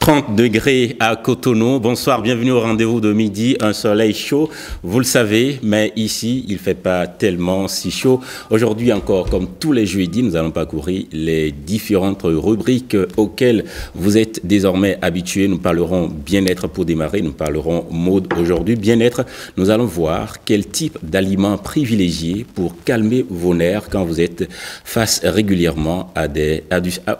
30 degrés à Cotonou. Bonsoir, bienvenue au rendez-vous de midi. Un soleil chaud, vous le savez, mais ici, il ne fait pas tellement si chaud. Aujourd'hui encore, comme tous les jeudis, nous allons parcourir les différentes rubriques auxquelles vous êtes désormais habitués. Nous parlerons bien-être pour démarrer, nous parlerons mode aujourd'hui. Bien-être, nous allons voir quel type d'aliments privilégier pour calmer vos nerfs quand vous êtes face régulièrement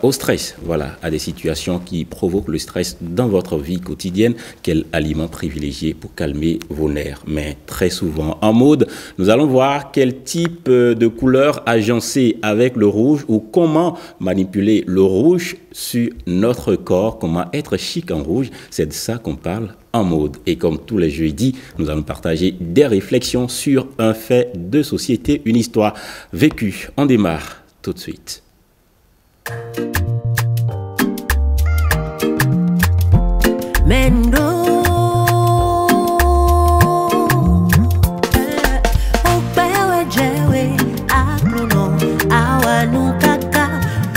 au stress, voilà, à des situations qui provoquent le stress dans votre vie quotidienne. Quel aliment privilégié pour calmer vos nerfs? Mais très souvent en mode, nous allons voir quel type de couleur agencer avec le rouge ou comment manipuler le rouge sur notre corps, comment être chic en rouge. C'est de ça qu'on parle en mode. Et comme tous les jeudis, nous allons partager des réflexions sur un fait de société, une histoire vécue. On démarre tout de suite. Mendo Opewe jewe akluno awanukaka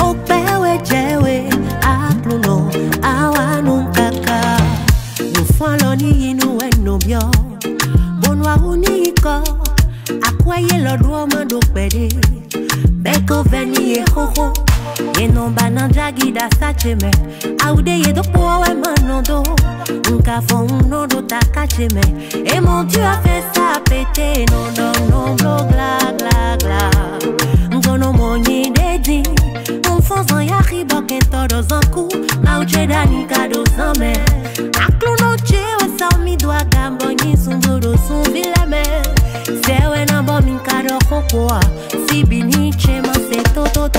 Opewe jewe akluno awanukaka Nufaloni inu enobyo Bonwa uniko Akwaye lodwo mando pede Beko veni e hoho Yeno bananja gida sacheme Aude yedo powe manodo Nka fono do takacheme Et mon Dieu a fait ça péter Non, non, non, blo, gla, gla, gla Ngono monyi dedi Mfonzan ya ribok en todos en coup Mauche dani kado zame Aklo no chewe sa mi doa gambonyi Sumbudo sumvileme Sewe na bo min kado kokoa Si bini chema se toto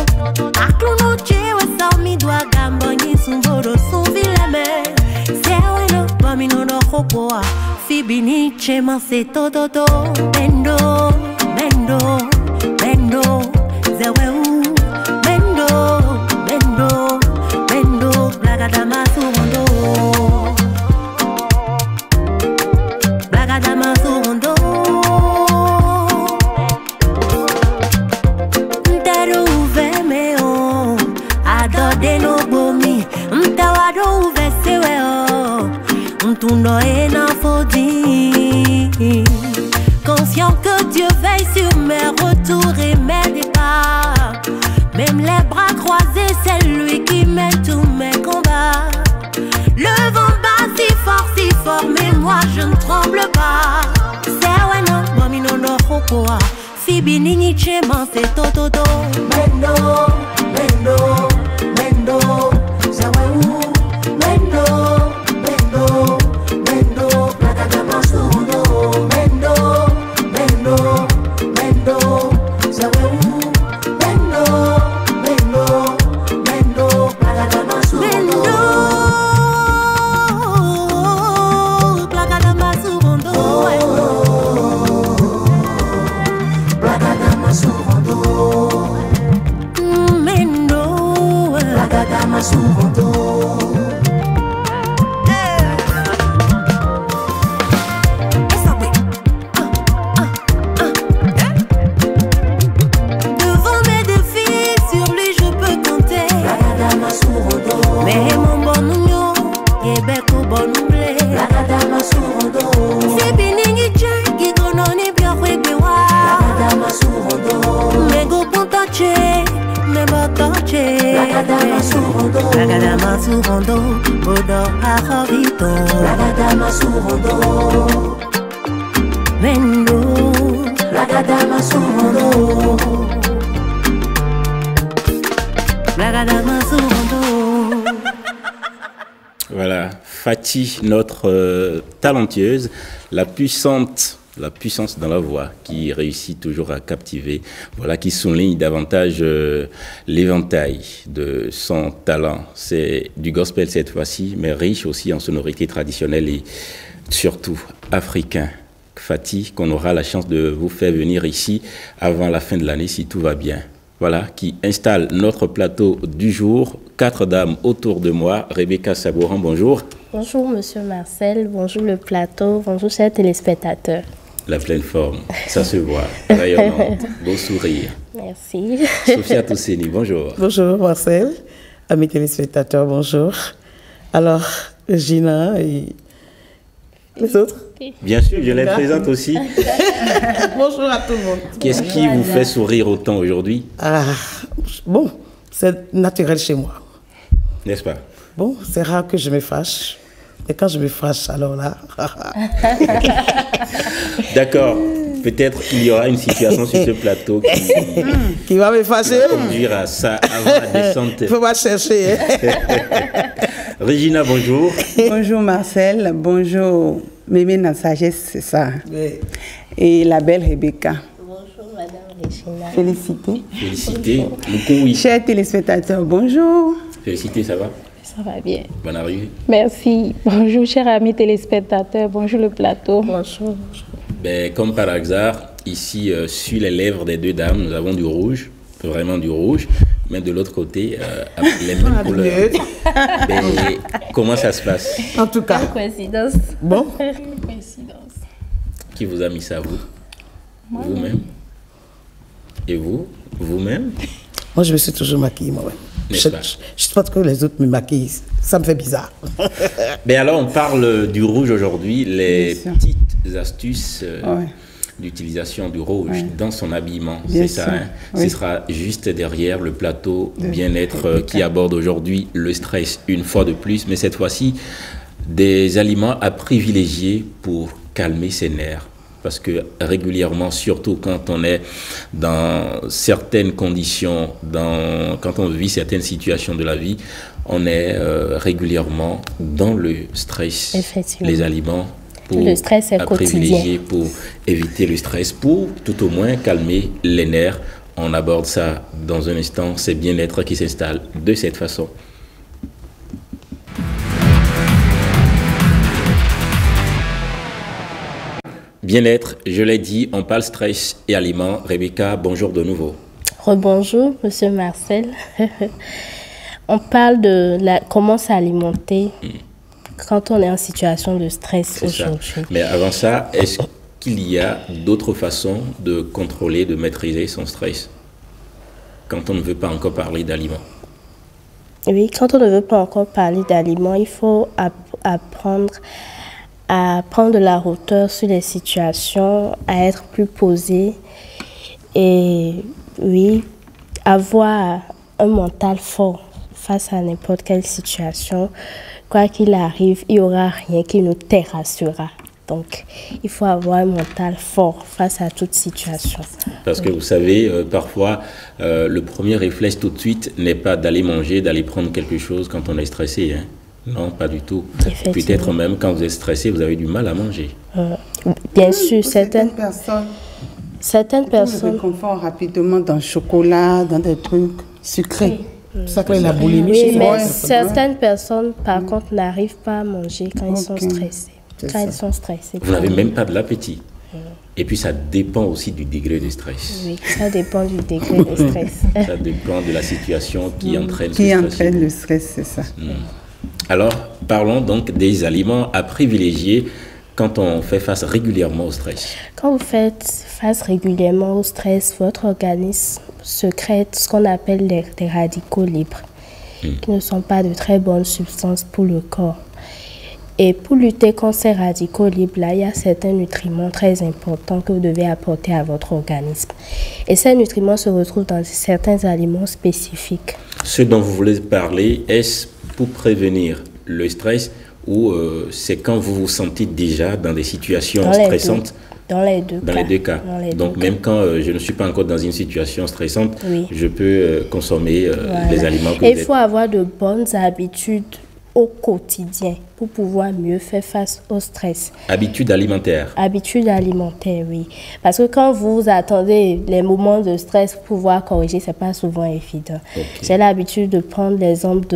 Aklo no chewe sa mi doa gambonyi Sumbudo sumvileme Sewe na bo min no kokoa Si bini chema se toto Mendo, mendo, mendo Zewe u Mendo, mendo, mendo Blagadama surondo Blagadama surondo Ntero uve meo Adode no bomi Mtawado uve sewe o Mtundo ena fodi Conscient que Dieu veille sur mes retours et mes départs. Même les bras croisés, c'est lui qui mène tous mes combats. Le vent bat si fort, mais moi je ne tremble pas. C'est ouais non, mami non no hokoa. Fibi nini chema c'est toto. Mendo, mendo, mendo. C'est ouais ou mendo, mendo, mendo. Blagadama surondo. Mendo, mendo, mendo. C'est ouais ou mendo, mendo, mendo. Blagadama surondo. Mendo, blagadama surondo. Blagadama surondo. Mendo, blagadama surondo. Mais mon bon nouno, yebeko bon oublé. Blagadama surondo. C'est biningi tche, qui gononi bien webewa. Blagadama surondo. Mego pontache, mebo toche. Blagadama surondo. Blagadama surondo, bodo ahovito. Blagadama surondo. Mendo, blagadama surondo. Blagadama surondo. Voilà, Fatih, notre talentueuse, la puissance dans la voix, qui réussit toujours à captiver, voilà, qui souligne davantage l'éventail de son talent. C'est du gospel cette fois-ci, mais riche aussi en sonorités traditionnelles et surtout africain. Fatih, qu'on aura la chance de vous faire venir ici avant la fin de l'année si tout va bien. Voilà, qui installe notre plateau du jour. 4 dames autour de moi. Rebecca Sabouran, bonjour. Bonjour Monsieur Marcel, bonjour le plateau, bonjour chers téléspectateurs. La pleine forme, ça se voit, rayonnante, beau sourire. Merci. Sophia Tousseni, bonjour. Bonjour Marcel, amis téléspectateurs, bonjour. Alors, Gina et les autres. Bien sûr, je les présente aussi. Bonjour à tout le monde. Qu'est-ce qui vous fait sourire autant aujourd'hui? Bon, c'est naturel chez moi. N'est-ce pas? Bon, c'est rare que je me fâche. Et quand je me fâche, alors là... D'accord. Peut-être qu'il y aura une situation sur ce plateau qui va me fâcher. Conduire à ça avant la descente. Il faut pas chercher. Regina, bonjour. Bonjour Marcel, bonjour Mémé na sagesse, c'est ça. Oui. Et la belle Rebecca. Bonjour Madame Regina. Félicité. Félicité. Oui. Chers téléspectateurs, bonjour. Félicité, ça va? Ça va bien. Bonne arrivée. Merci. Bonjour, chers amis téléspectateurs. Bonjour le plateau. Bonjour. Ben, comme par hasard, ici, sur les lèvres des deux dames, nous avons du rouge, vraiment du rouge, mais de l'autre côté, les mêmes couleurs. Ben, comment ça se passe? En tout cas. Coïncidence. Bon. Coïncidence. Qui vous a mis ça, vous? Vous-même? Et vous? Vous-même? Moi, je me suis toujours maquillée, moi-même. N'est-ce Je pas? ne sais pas que les autres me maquillent. Ça me fait bizarre. Ben alors, on parle du rouge aujourd'hui, les Bien sûr. petites astuces Ouais. d'utilisation du rouge Ouais. dans son habillement. Bien C'est ça, sûr. hein? Oui. Ce sera juste derrière le plateau bien-être qui aborde aujourd'hui le stress une fois de plus, mais cette fois-ci, des aliments à privilégier pour calmer ses nerfs. Parce que régulièrement, surtout quand on est dans certaines conditions, quand on vit certaines situations de la vie, on est régulièrement dans le stress. Effectivement. Les aliments pour, Le stress est à quotidien. privilégier pour éviter le stress, pour tout au moins calmer les nerfs. On aborde ça dans un instant, c'est bien-être qui s'installe de cette façon. Bien-être, je l'ai dit, on parle stress et aliments. Rebecca, bonjour de nouveau. Rebonjour, Monsieur Marcel. On parle de comment s'alimenter quand on est en situation de stress C'est ça. aujourd'hui. Mais avant ça, est-ce qu'il y a d'autres façons de contrôler, de maîtriser son stress quand on ne veut pas encore parler d'aliments? Oui, quand on ne veut pas encore parler d'aliments, il faut apprendre à prendre de la hauteur sur les situations, à être plus posé et oui, avoir un mental fort face à n'importe quelle situation. Quoi qu'il arrive, il n'y aura rien qui nous terrassera. Donc, il faut avoir un mental fort face à toute situation. Parce que vous savez, parfois, le premier réflexe tout de suite n'est pas d'aller manger, d'aller prendre quelque chose quand on est stressé. Hein. Non, pas du tout. Effectivement. Peut-être même quand vous êtes stressé, vous avez du mal à manger. Bien sûr, Pour certaines personnes, personnes... le réconfort rapidement dans le chocolat, dans des trucs sucrés. C'est ça que la boulimie. Oui, chez mais moi, certaines personnes, par contre, n'arrivent pas à manger quand ils sont Ok. stressés. C'est Quand ça. ils sont stressés. Vous n'avez même pas de l'appétit. Et puis ça dépend aussi du degré de stress. Oui, ça dépend du degré de stress. Ça dépend de la situation qui entraîne Qui ce stress. entraîne le stress, c'est ça. Alors, parlons donc des aliments à privilégier quand on fait face régulièrement au stress. Quand vous faites face régulièrement au stress, votre organisme sécrète ce qu'on appelle des radicaux libres, qui ne sont pas de très bonnes substances pour le corps. Et pour lutter contre ces radicaux libres-là, il y a certains nutriments très importants que vous devez apporter à votre organisme. Et ces nutriments se retrouvent dans certains aliments spécifiques. Ce dont vous voulez parler, est-ce pour prévenir le stress ou c'est quand vous vous sentez déjà dans des situations Dans les stressantes? Dans les deux Dans cas. les deux cas. Dans les Donc deux même quand je ne suis pas encore dans une situation stressante, Oui. je peux consommer Voilà. les aliments que Et vous il êtes. faut avoir de bonnes habitudes au quotidien pour pouvoir mieux faire face au stress. Habitudes alimentaires. Habitudes alimentaires, oui. Parce que quand vous attendez les moments de stress pour pouvoir corriger, ce n'est pas souvent évident. Ok. J'ai l'habitude de prendre l'exemple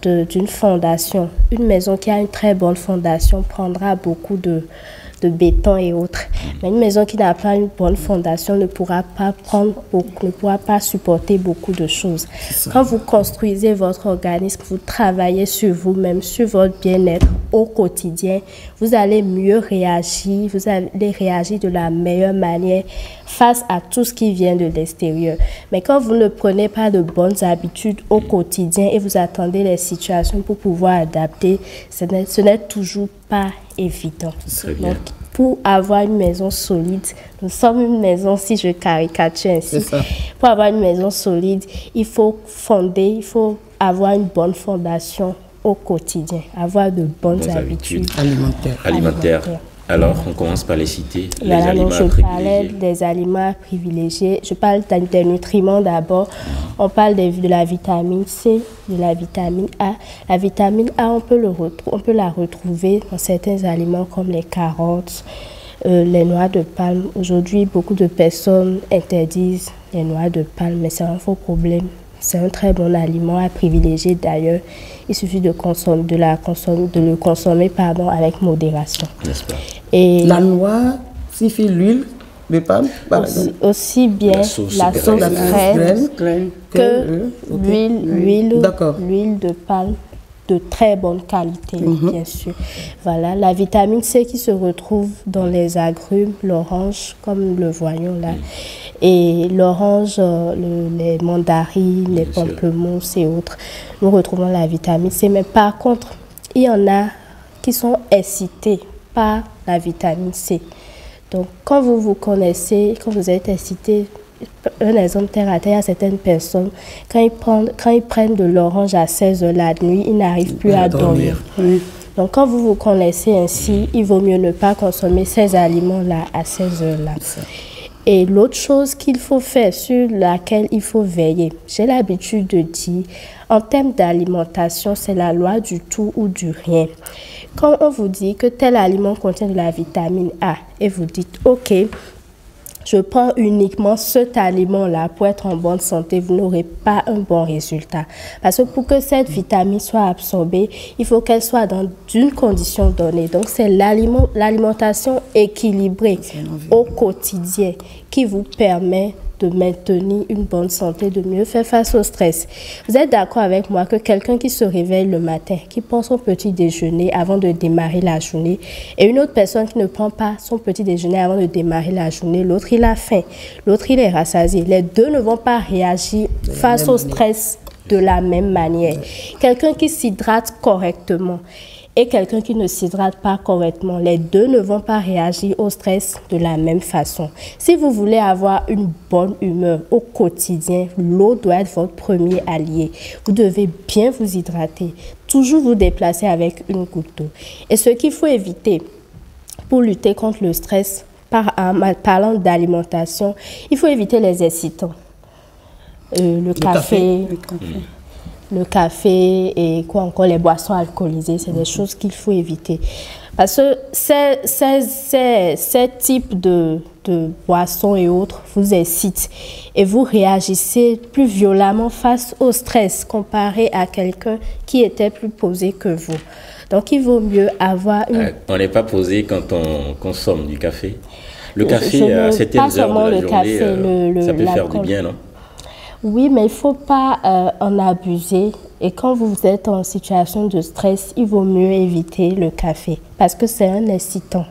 d'une fondation. Une maison qui a une très bonne fondation prendra beaucoup de de béton et autres. Mais une maison qui n'a pas une bonne fondation ne pourra pas supporter beaucoup de choses. Quand vous construisez votre organisme, vous travaillez sur vous-même, sur votre bien-être au quotidien, vous allez mieux réagir, vous allez réagir de la meilleure manière face à tout ce qui vient de l'extérieur. Mais quand vous ne prenez pas de bonnes habitudes au quotidien et vous attendez les situations pour pouvoir adapter, ce n'est toujours pas évident. Donc, pour avoir une maison solide, nous sommes une maison, si je caricature ainsi, pour avoir une maison solide, il faut fonder, il faut avoir une bonne fondation au quotidien, avoir de bonnes habitudes alimentaires. Alors, on commence par les citer, les aliments je parlais des aliments privilégiés. Je parle des nutriments d'abord. On parle de la vitamine C, de la vitamine A. La vitamine A, on peut la retrouver dans certains aliments comme les carottes, les noix de palme. Aujourd'hui, beaucoup de personnes interdisent les noix de palme, mais c'est un faux problème. C'est un très bon aliment à privilégier d'ailleurs. Il suffit de le consommer avec modération. N'est-ce pas? Et la noix signifie l'huile de palme, aussi bien la sauce graine que l'huile de palme de très bonne qualité, bien sûr. Voilà, la vitamine C qui se retrouve dans les agrumes, l'orange, comme nous le voyons là, et l'orange, les mandarines, les pamplemousses et autres. Nous retrouvons la vitamine C, mais par contre, il y en a qui sont excités par la vitamine C. Donc, quand vous vous connaissez, quand vous êtes excité, un exemple terre à terre à certaines personnes, quand ils prennent de l'orange à 16 h la nuit, ils n'arrivent plus à dormir. Donc, quand vous vous connaissez ainsi, il vaut mieux ne pas consommer ces aliments-là à 16 h là. Et l'autre chose qu'il faut faire, sur laquelle il faut veiller, j'ai l'habitude de dire, en termes d'alimentation, c'est la loi du tout ou du rien. Quand on vous dit que tel aliment contient de la vitamine A et vous dites, OK, je prends uniquement cet aliment-là pour être en bonne santé, vous n'aurez pas un bon résultat. Parce que pour que cette vitamine soit absorbée, il faut qu'elle soit dans une condition donnée. Donc, c'est l'alimentation équilibrée au quotidien qui vous permet de maintenir une bonne santé, de mieux faire face au stress. Vous êtes d'accord avec moi que quelqu'un qui se réveille le matin, qui prend son petit déjeuner avant de démarrer la journée, et une autre personne qui ne prend pas son petit déjeuner avant de démarrer la journée, l'autre il a faim, l'autre il est rassasié, les deux ne vont pas réagir face au stress de la même manière. Quelqu'un qui s'hydrate correctement et quelqu'un qui ne s'hydrate pas correctement, les deux ne vont pas réagir au stress de la même façon. Si vous voulez avoir une bonne humeur au quotidien, l'eau doit être votre premier allié. Vous devez bien vous hydrater, toujours vous déplacer avec une goutte d'eau. Et ce qu'il faut éviter pour lutter contre le stress, parlant d'alimentation, il faut éviter les excitants. Le café et quoi encore, les boissons alcoolisées, c'est des choses qu'il faut éviter. Parce que ces types de boissons et autres vous excitent et vous réagissez plus violemment face au stress comparé à quelqu'un qui était plus posé que vous. Donc, il vaut mieux avoir une... On n'est pas posé quand on consomme du café. Le café, à certaines heures de la journée, ça peut faire du bien, non? Oui, mais il ne faut pas en abuser. Et quand vous êtes en situation de stress, il vaut mieux éviter le café parce que c'est un excitant.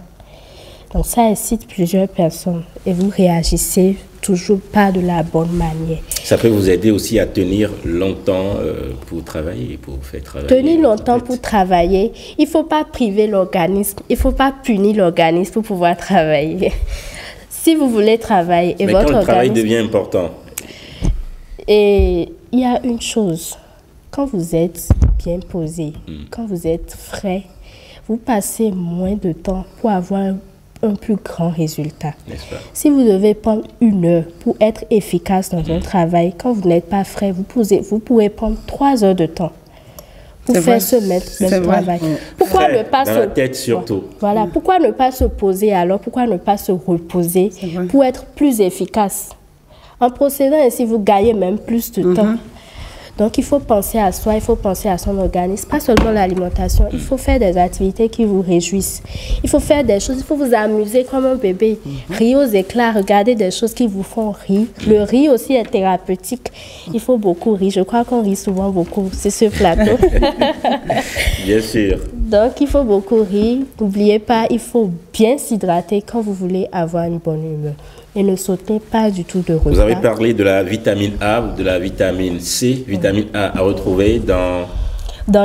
Donc ça excite plusieurs personnes et vous réagissez toujours pas de la bonne manière. Ça peut vous aider aussi à tenir longtemps pour travailler, pour faire travailler. Tenir longtemps pour travailler, il ne faut pas priver l'organisme, il ne faut pas punir l'organisme pour pouvoir travailler. Si vous voulez travailler et mais votre quand le travail organisme... devient important. Et il y a une chose, quand vous êtes bien posé, quand vous êtes frais, vous passez moins de temps pour avoir un plus grand résultat. Si vous devez prendre 1 heure pour être efficace dans un travail, quand vous n'êtes pas frais, vous pourrez prendre 3 heures de temps pour faire ce même travail. Pourquoi ne pas dans la tête surtout. Voilà. Pourquoi ne pas se poser alors? Pourquoi ne pas se reposer pour être plus efficace? En procédant ainsi, vous gagnez même plus de temps. Donc, il faut penser à soi, il faut penser à son organisme, pas seulement l'alimentation. Il faut faire des activités qui vous réjouissent. Il faut faire des choses, il faut vous amuser comme un bébé. Rire aux éclats, regarder des choses qui vous font rire. Le rire aussi est thérapeutique. Il faut beaucoup rire. Je crois qu'on rit souvent beaucoup sur ce plateau. Bien sûr. Donc, il faut beaucoup rire. N'oubliez pas, il faut bien s'hydrater quand vous voulez avoir une bonne humeur. Et ne sautez pas du tout de repas. Vous avez parlé de la vitamine A ou de la vitamine C. Vitamine A à retrouver dans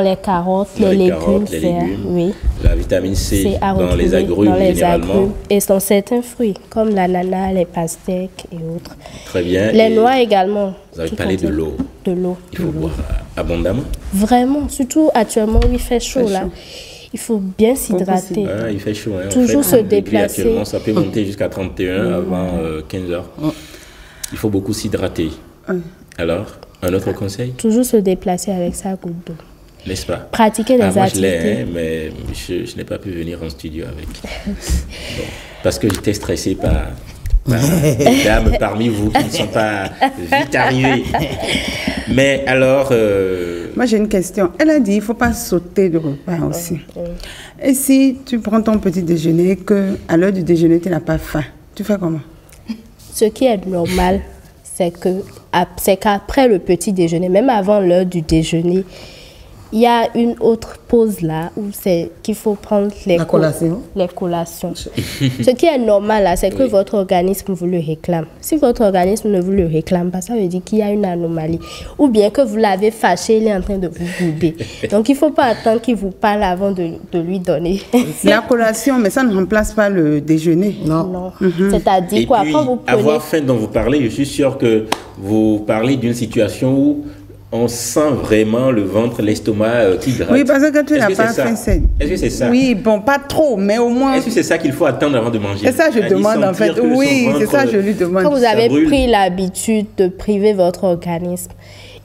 les carottes, les légumes, oui. La vitamine C dans les agrumes, généralement. Et dans certains fruits, comme l'ananas, les pastèques et autres. Très bien. Les noix également. Vous avez parlé de l'eau. De l'eau. Il faut boire abondamment. Vraiment, surtout actuellement où il fait chaud là. Il faut bien s'hydrater. Ah, il fait chaud. Hein. Toujours se déplacer. Actuellement, ça peut monter jusqu'à 31 avant 15 heures. Il faut beaucoup s'hydrater. Alors, un autre conseil? Toujours se déplacer avec sa goutte d'eau. N'est-ce pas? Pratiquer des moi, activités. Je l'ai, mais je n'ai pas pu venir en studio avec. Bon, parce que j'étais stressé par des dames parmi vous qui ne sont pas vite arrivées. Mais alors... Moi, j'ai une question. Elle a dit, il ne faut pas sauter de repas aussi. Et si tu prends ton petit déjeuner et qu'à l'heure du déjeuner, tu n'as pas faim, tu fais comment? Ce qui est normal, c'est qu'après le petit déjeuner, même avant l'heure du déjeuner, il y a une autre pause là où c'est qu'il faut prendre les collations. Ce qui est normal là, c'est que votre organisme vous le réclame. Si votre organisme ne vous le réclame pas, ça veut dire qu'il y a une anomalie. Ou bien que vous l'avez fâché, il est en train de vous bouder. Donc il ne faut pas attendre qu'il vous parle avant de lui donner. La collation, mais ça ne remplace pas le déjeuner. Non. C'est-à-dire quoi? Puis, quand vous prenez... avoir faim dont vous parlez, je suis sûr que vous parlez d'une situation où on sent vraiment le ventre, l'estomac qui gratte. Oui, parce que tu n'as pas faim. Est-ce que c'est ça? Oui, bon, pas trop, mais au moins... Est-ce que c'est ça qu'il faut attendre avant de manger? C'est ça, je demande en fait. Oui, c'est ça, je lui demande. Quand vous avez pris l'habitude de priver votre organisme,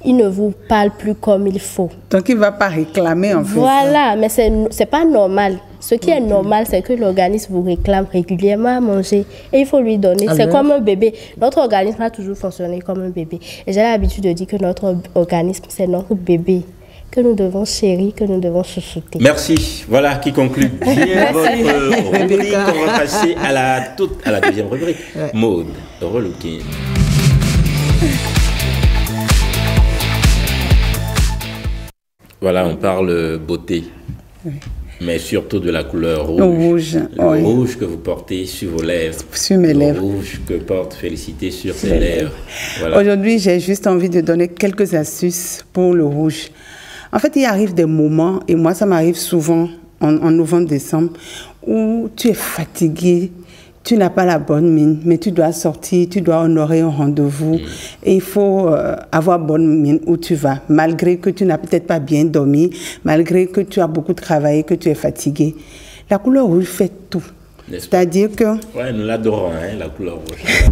il ne vous parle plus comme il faut. Donc, il ne va pas réclamer en fait. Voilà, mais ce n'est pas normal. Ce qui est normal, c'est que l'organisme vous réclame régulièrement à manger. Et il faut lui donner. C'est comme un bébé. Notre organisme a toujours fonctionné comme un bébé. Et j'ai l'habitude de dire que notre organisme, c'est notre bébé. Que nous devons chérir, que nous devons chouchouter. Merci. Voilà qui conclut bien votre rubrique. On va passer à la deuxième rubrique. Mode, relooking. Voilà, on parle beauté. Mais surtout de la couleur rouge. Le rouge que vous portez sur vos lèvres. Sur mes lèvres. Le rouge que porte Félicité sur ses lèvres. Voilà. Aujourd'hui, j'ai juste envie de donner quelques astuces pour le rouge. En fait, il arrive des moments, et moi, ça m'arrive souvent en novembre-décembre, où tu es fatigué, tu n'as pas la bonne mine, mais tu dois sortir, tu dois honorer un rendez-vous. Et il faut avoir bonne mine où tu vas, malgré que tu n'as peut-être pas bien dormi, malgré que tu as beaucoup travaillé, que tu es fatigué. La couleur rouge fait tout. C'est-à-dire que... Oui, nous l'adorons, hein, la couleur rouge.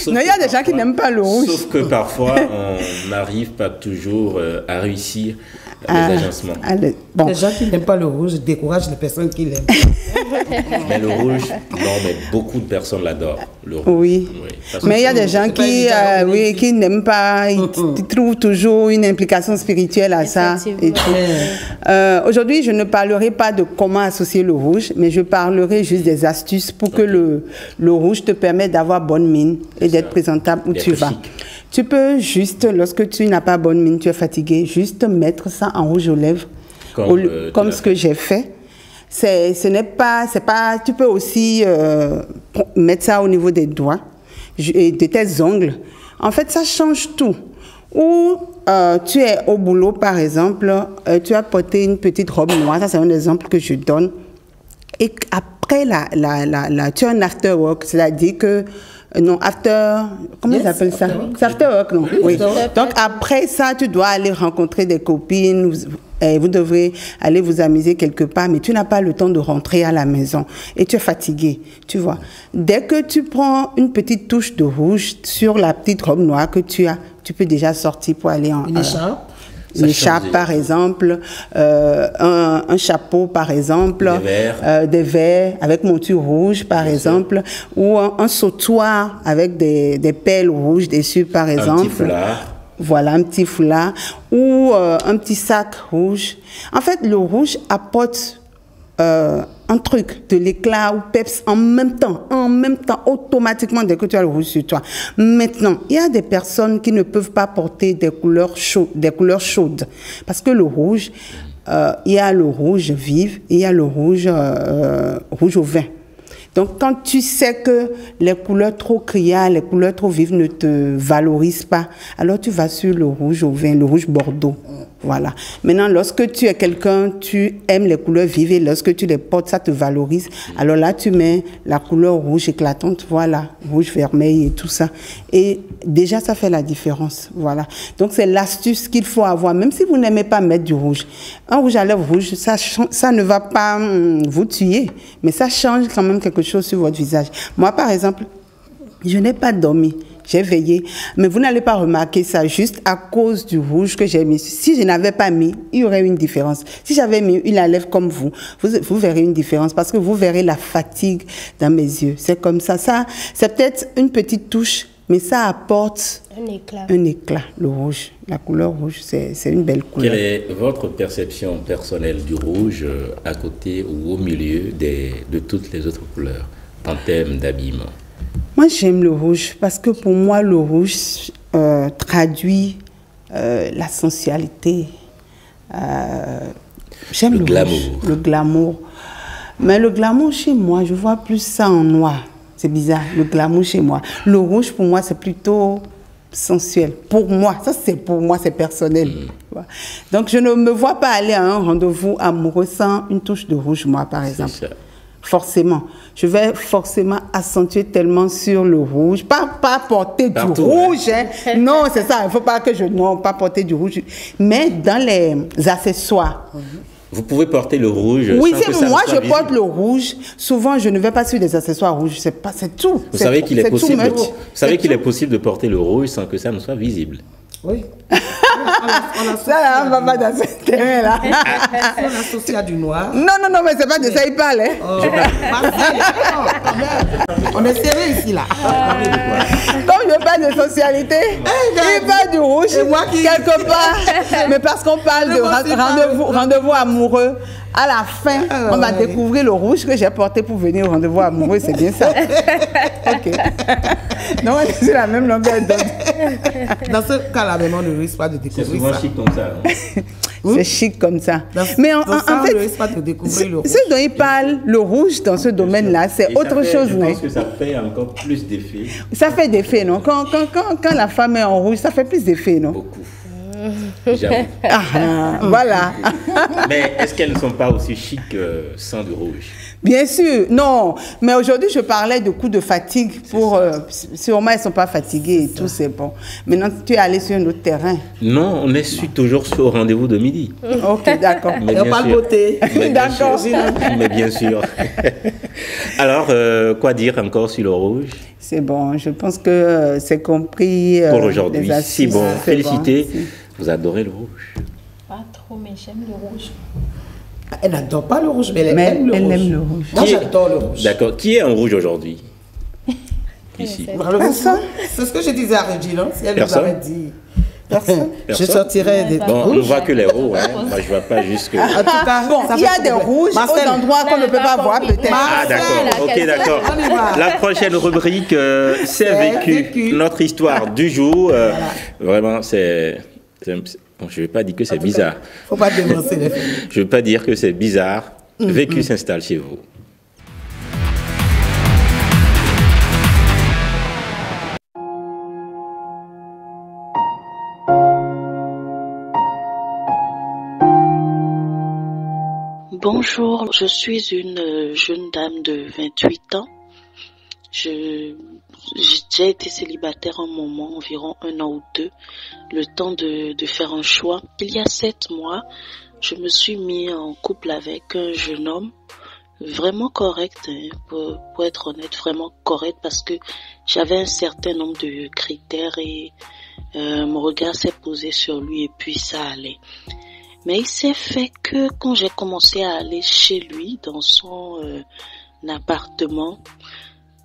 Non, il y a des gens qui n'aiment pas le rouge. Sauf que parfois, on n'arrive pas toujours à réussir les agencements. Les gens qui n'aiment pas le rouge découragent les personnes qui l'aiment. Mais le rouge, non, mais beaucoup de personnes l'adorent. Oui. Mais il y a des gens qui n'aiment pas, ils trouvent toujours une implication spirituelle à ça. Et tout. Aujourd'hui, je ne parlerai pas de comment associer le rouge, mais je parlerai juste des astuces pour que le rouge te permette d'avoir bonne mine et d'être présentable où tu vas. Tu peux juste, lorsque tu n'as pas bonne mine, tu es fatigué, juste mettre ça en rouge aux lèvres, comme ce que j'ai fait. Tu peux aussi mettre ça au niveau des doigts et de tes ongles. En fait, ça change tout. Ou tu es au boulot, par exemple, tu as porté une petite robe noire, ça c'est un exemple que je donne. Et après, tu as un after work, c'est-à-dire que non, comment ils appellent ça? C'est after work, non? Oui. Donc après ça, tu dois aller rencontrer des copines, vous devrez aller vous amuser quelque part, mais tu n'as pas le temps de rentrer à la maison et tu es fatigué, tu vois. Dès que tu prends une petite touche de rouge sur la petite robe noire que tu as, tu peux déjà sortir pour aller en... Une écharpe, par exemple, un chapeau, par exemple, des verres avec monture rouge, par exemple, ou un sautoir avec des perles rouges dessus, par exemple. Un petit foulard. voilà, un petit foulard ou un petit sac rouge. En fait, le rouge apporte un truc, de l'éclat ou peps en même temps, automatiquement dès que tu as le rouge sur toi. Maintenant, il y a des personnes qui ne peuvent pas porter des couleurs chaudes, parce que le rouge, il y a le rouge vif et il y a le rouge au vin. Donc, quand tu sais que les couleurs trop criardes, les couleurs trop vives ne te valorisent pas, alors tu vas sur le rouge au vin, le rouge bordeaux. Voilà. Maintenant, lorsque tu es quelqu'un, tu aimes les couleurs vives et lorsque tu les portes, ça te valorise. Alors là, tu mets la couleur rouge éclatante, voilà, rouge vermeil et tout ça. Et déjà, ça fait la différence. Voilà. Donc, c'est l'astuce qu'il faut avoir, même si vous n'aimez pas mettre du rouge. Un rouge à lèvres rouge, ça ne va pas vous tuer, mais ça change quand même quelque chose sur votre visage. Moi, par exemple, je n'ai pas dormi. J'ai veillé, mais vous n'allez pas remarquer ça juste à cause du rouge que j'ai mis. Si je n'avais pas mis, il y aurait une différence. Si j'avais mis une à lèvres comme vous verrez une différence parce que vous verrez la fatigue dans mes yeux. C'est comme ça. Ça, c'est peut-être une petite touche, mais ça apporte un éclat. Le rouge, la couleur rouge, c'est une belle couleur. Quelle est votre perception personnelle du rouge à côté ou au milieu de toutes les autres couleurs en termes d'habillement? Moi, j'aime le rouge parce que pour moi, le rouge traduit la sensualité. J'aime le glamour. Rouge, le glamour. Mais le glamour chez moi, je vois plus ça en noir. C'est bizarre, le glamour chez moi. Le rouge, pour moi, c'est plutôt sensuel. Pour moi, ça c'est pour moi, c'est personnel. Donc, je ne me vois pas aller à un rendez-vous amoureux sans une touche de rouge, moi, par exemple. C'est ça. Forcément. Je vais forcément accentuer tellement sur le rouge. Pas porter du rouge. Hein. Non, c'est ça. Il ne faut pas que non, pas porter du rouge. Mais dans les accessoires. Vous pouvez porter le rouge. Oui, c'est moi, je porte le rouge. Souvent, je ne vais pas sur des accessoires rouges. C'est tout. Vous savez qu'il est possible de porter le rouge sans que ça ne soit visible. Oui. Ça, on va pas dans ce terrain-là. On associe à du noir. Non, mais c'est pas de ça il parle. Hein. Oh. On est serré ici, là. Comme je parle de socialité, il parle du rouge, quelque part. Mais parce qu'on parle de rendez-vous amoureux, à la fin, on va découvrir le rouge que j'ai porté pour venir au rendez-vous amoureux. C'est bien ça. Ok. Donc, c'est la même longueur d'onde. Dans ce cas-là, même, on ne risque pas de découvrir ça. C'est souvent chic comme ça. C'est chic comme ça. Mais en fait, ce dont il parle, le rouge dans ce domaine-là, c'est autre chose. Je pense que ça fait encore plus d'effet. Ça fait d'effet, non? Quand la femme est en rouge, ça fait plus d'effet, non? Beaucoup. J'avoue. Voilà. Mais est-ce qu'elles ne sont pas aussi chic sans du rouge? Bien sûr, non. Mais aujourd'hui, je parlais de coups de fatigue. Sûrement, elles ne sont pas fatiguées et tout, c'est bon. Maintenant, tu es allé sur un autre terrain. Non, on est toujours au rendez-vous de midi. Ok, d'accord. Et on parle beauté. D'accord. Mais bien sûr. Alors, quoi dire encore sur le rouge? C'est bon, je pense que c'est compris. Pour aujourd'hui, si bon. Félicité. Bon, vous adorez le rouge? Pas trop, mais j'aime le rouge. Elle n'adore pas le rouge, mais elle aime le rouge. Moi, j'adore le rouge. D'accord. Qui est en rouge aujourd'hui? Ici. C'est ce que je disais à Régine. Si elle nous avait dit... Personne. Je sortirais des rouges. On ne voit que les rouges. Hein. Moi, je ne vois pas juste que... En tout cas, il y a des rouges aux endroits qu'on ne peut pas voir, peut-être. Ah, d'accord. Ok, d'accord. La prochaine rubrique, c'est vécu. Notre histoire du jour. Vraiment, c'est... Bon, je ne vais pas dire que c'est bizarre. Il ne faut pas dénoncer les filles. Je ne veux pas dire que c'est bizarre. Vécu s'installe chez vous. Bonjour, je suis une jeune dame de 28 ans. J'ai été célibataire un moment, environ 1 an ou 2, le temps de faire un choix. Il y a 7 mois, je me suis mis en couple avec un jeune homme vraiment correct, hein, pour être honnête, vraiment correct, parce que j'avais un certain nombre de critères et mon regard s'est posé sur lui et puis ça allait. Mais il s'est fait que quand j'ai commencé à aller chez lui dans son appartement,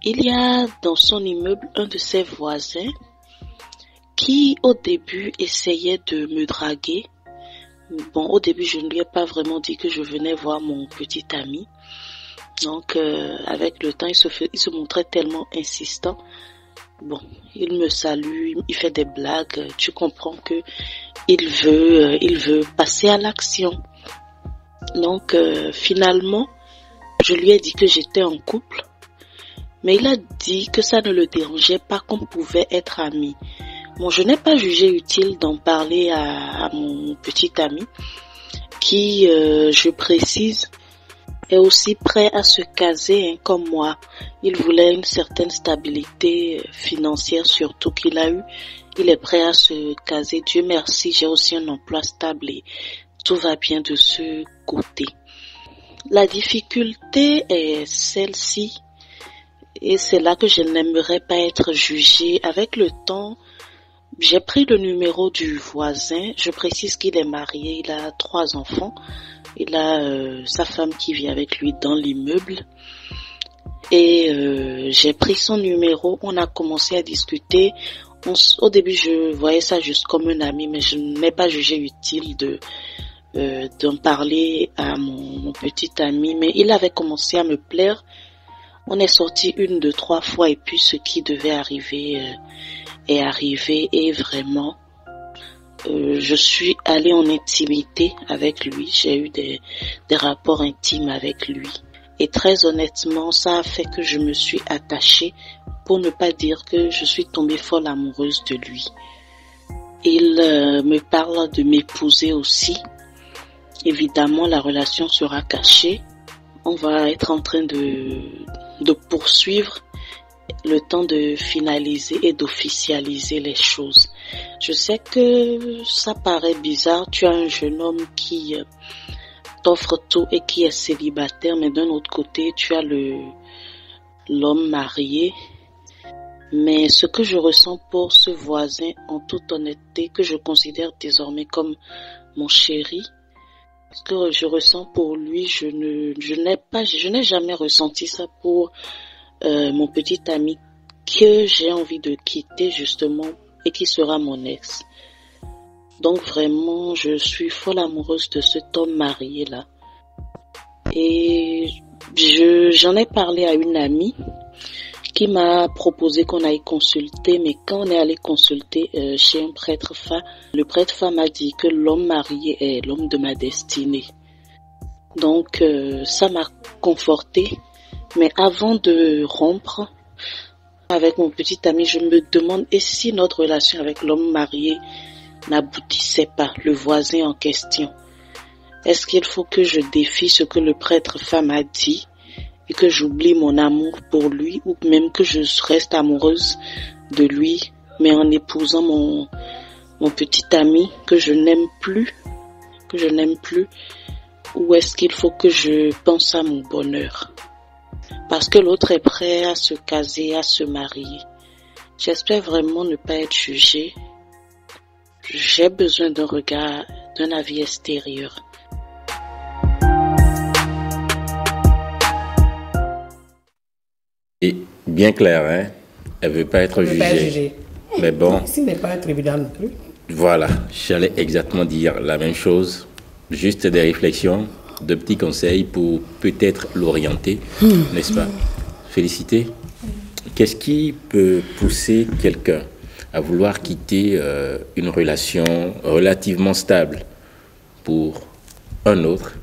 il y a dans son immeuble un de ses voisins qui au début essayait de me draguer. Bon, au début, je ne lui ai pas vraiment dit que je venais voir mon petit ami. Donc, avec le temps, il se montrait tellement insistant. Bon, il me salue, il fait des blagues. Tu comprends que il veut passer à l'action. Donc, finalement, je lui ai dit que j'étais en couple. Mais il a dit que ça ne le dérangeait pas, qu'on pouvait être amis. Bon, je n'ai pas jugé utile d'en parler à mon petit ami qui, je précise, est aussi prêt à se caser comme moi. Il voulait une certaine stabilité financière, surtout qu'il a eu. Il est prêt à se caser. Dieu merci, j'ai aussi un emploi stable et tout va bien de ce côté. La difficulté est celle-ci. Et c'est là que je n'aimerais pas être jugée. Avec le temps, j'ai pris le numéro du voisin. Je précise qu'il est marié, il a 3 enfants. Il a sa femme qui vit avec lui dans l'immeuble. Et j'ai pris son numéro, on a commencé à discuter. Au début, je voyais ça juste comme un ami, mais je n'ai pas jugé utile d'en parler à mon petit ami. Mais il avait commencé à me plaire. On est sorti 1, 2, 3 fois et puis ce qui devait arriver est arrivé et vraiment, je suis allée en intimité avec lui. J'ai eu des rapports intimes avec lui. Et très honnêtement, ça a fait que je me suis attachée, pour ne pas dire que je suis tombée folle amoureuse de lui. Il me parle de m'épouser aussi. Évidemment, la relation sera cachée. On va être en train de poursuivre le temps de finaliser et d'officialiser les choses. Je sais que ça paraît bizarre, tu as un jeune homme qui t'offre tout et qui est célibataire, mais d'un autre côté, tu as l'homme marié. Mais ce que je ressens pour ce voisin, en toute honnêteté, que je considère désormais comme mon chéri, ce que je ressens pour lui, je n'ai jamais ressenti ça pour mon petit ami que j'ai envie de quitter justement et qui sera mon ex. Donc vraiment, je suis folle amoureuse de cet homme marié là. Et j'en ai parlé à une amie qui m'a proposé qu'on aille consulter, mais quand on est allé consulter chez un prêtre fa, le prêtre fa m'a dit que l'homme marié est l'homme de ma destinée. Donc ça m'a confortée, mais avant de rompre avec mon petit ami, je me demande et si notre relation avec l'homme marié n'aboutissait pas, le voisin en question. Est-ce qu'il faut que je défie ce que le prêtre fa m'a dit et que j'oublie mon amour pour lui, ou même que je reste amoureuse de lui, mais en épousant mon petit ami que je n'aime plus, ou est-ce qu'il faut que je pense à mon bonheur? Parce que l'autre est prêt à se caser, à se marier. J'espère vraiment ne pas être jugée. J'ai besoin d'un regard, d'un avis extérieur. Et bien clair, hein? Elle ne veut pas être jugée. Mais bon. Ce n'est pas un tribunal non plus. Voilà, j'allais exactement dire la même chose. Juste des réflexions, de petits conseils pour peut-être l'orienter, n'est-ce pas? Féliciter. Qu'est-ce qui peut pousser quelqu'un à vouloir quitter une relation relativement stable pour un autre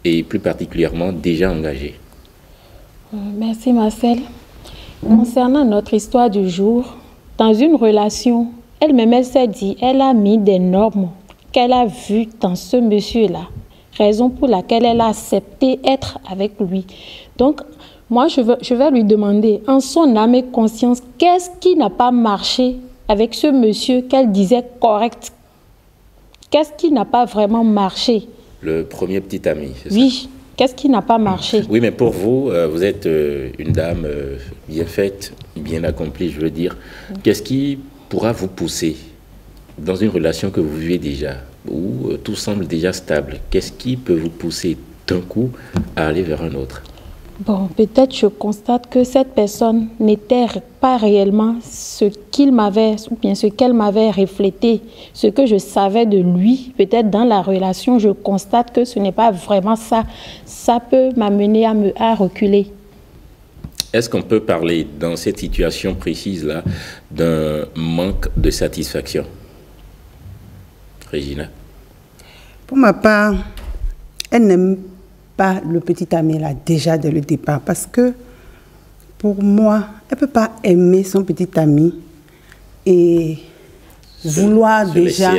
et plus particulièrement déjà engagé? Merci Marcel. Concernant notre histoire du jour, dans une relation, elle-même, elle s'est dit, elle a mis des normes qu'elle a vues dans ce monsieur-là, raison pour laquelle elle a accepté être avec lui. Donc, moi, je vais lui demander, en son âme et conscience, qu'est-ce qui n'a pas marché avec ce monsieur qu'elle disait correct? Qu'est-ce qui n'a pas vraiment marché? Le premier petit ami, c'est ça? Oui. Qu'est-ce qui n'a pas marché? Oui, mais pour vous, vous êtes une dame bien faite, bien accomplie, je veux dire. Qu'est-ce qui pourra vous pousser dans une relation que vous vivez déjà, où tout semble déjà stable? Qu'est-ce qui peut vous pousser d'un coup à aller vers un autre? Bon, peut-être je constate que cette personne n'était pas réellement ce qu'il m'avait, ou bien ce qu'elle m'avait reflété, ce que je savais de lui. Peut-être dans la relation, je constate que ce n'est pas vraiment ça. Ça peut m'amener à reculer. Est-ce qu'on peut parler dans cette situation précise-là d'un manque de satisfaction? Regina? Pour ma part, elle n'aime pas le petit ami là déjà dès le départ parce que pour moi, elle ne peut pas aimer son petit ami et vouloir déjà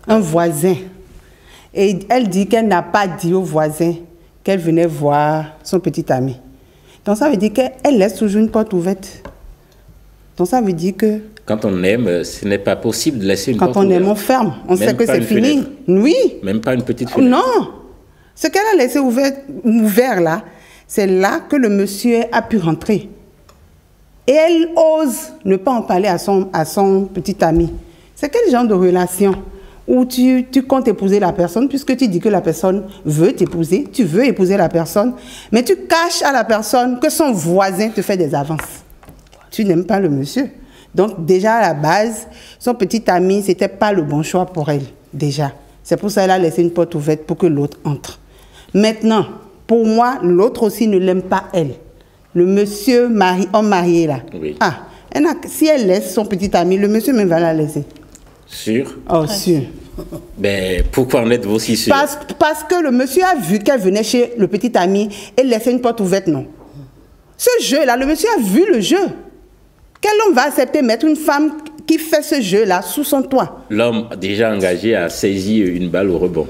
un voisin. Et elle dit qu'elle n'a pas dit au voisin qu'elle venait voir son petit ami. Donc ça veut dire qu'elle laisse toujours une porte ouverte. Donc ça veut dire que... Quand on aime, ce n'est pas possible de laisser une porte ouverte. Quand on ouverte. aime, on ferme. On sait que c'est fini. Fenêtre. Oui. Même pas une petite fenêtre. Non. Ce qu'elle a laissé ouvert là, c'est là que le monsieur a pu rentrer. Et elle ose ne pas en parler à son petit ami. C'est quel genre de relation où tu comptes épouser la personne, puisque tu dis que la personne veut t'épouser, tu veux épouser la personne, mais tu caches à la personne que son voisin te fait des avances. Tu n'aimes pas le monsieur. Donc déjà à la base, son petit ami, ce n'était pas le bon choix pour elle, déjà. C'est pour ça qu'elle a laissé une porte ouverte pour que l'autre entre. Maintenant, pour moi, l'autre aussi ne l'aime pas elle. Le monsieur homme marié là. Oui. Ah, si elle laisse son petit ami, le monsieur même va la laisser. Sûr? Oh, sûr. Ben, pourquoi en êtes-vous si sûr? Parce que le monsieur a vu qu'elle venait chez le petit ami et laissait une porte ouverte, non. Ce jeu-là, le monsieur a vu le jeu. Quel homme va accepter mettre une femme qui fait ce jeu-là sous son toit? L'homme déjà engagé a saisi une balle au rebond,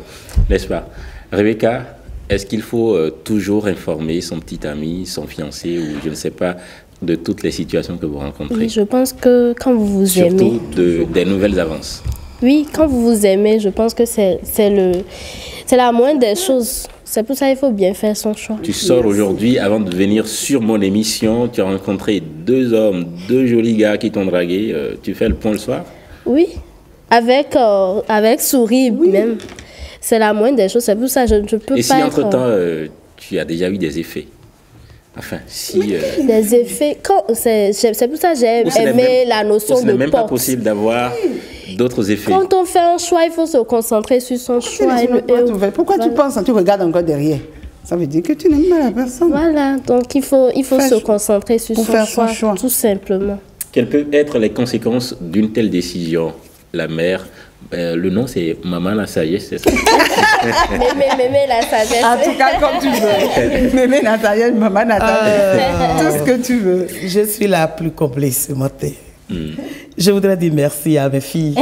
n'est-ce pas? Rebecca, est-ce qu'il faut toujours informer son petit ami, son fiancé, ou je ne sais pas, de toutes les situations que vous rencontrez? Oui, je pense que quand vous vous aimez... Surtout des nouvelles avances. Oui, quand vous vous aimez, je pense que c'est la moindre des choses. C'est pour ça qu'il faut bien faire son choix. Tu sors aujourd'hui, avant de venir sur mon émission, tu as rencontré 2 hommes, 2 jolis gars qui t'ont dragué. Tu fais le point le soir? Oui, avec sourire même. C'est la moindre des choses. C'est pour ça que je ne peux pas. Et si entre-temps, tu as déjà eu des effets? Enfin, si... Des effets... C'est pour ça que j'ai aimé la notion de porte. Ce n'est même pas possible d'avoir d'autres effets. Quand on fait un choix, il faut se concentrer sur son choix. Pourquoi tu penses, tu regardes encore derrière? Ça veut dire que tu n'aimes pas la personne. Voilà, donc il faut se concentrer sur son choix, tout simplement. Quelles peuvent être les conséquences d'une telle décision? La mère... le nom, c'est Maman la sagesse, c'est ça? Mémé la sagesse. En tout cas, comme tu veux. Mémé la sagesse, Maman la sagesse. Tout ce que tu veux. Je suis la plus complice ce matin. Je voudrais dire merci à mes filles.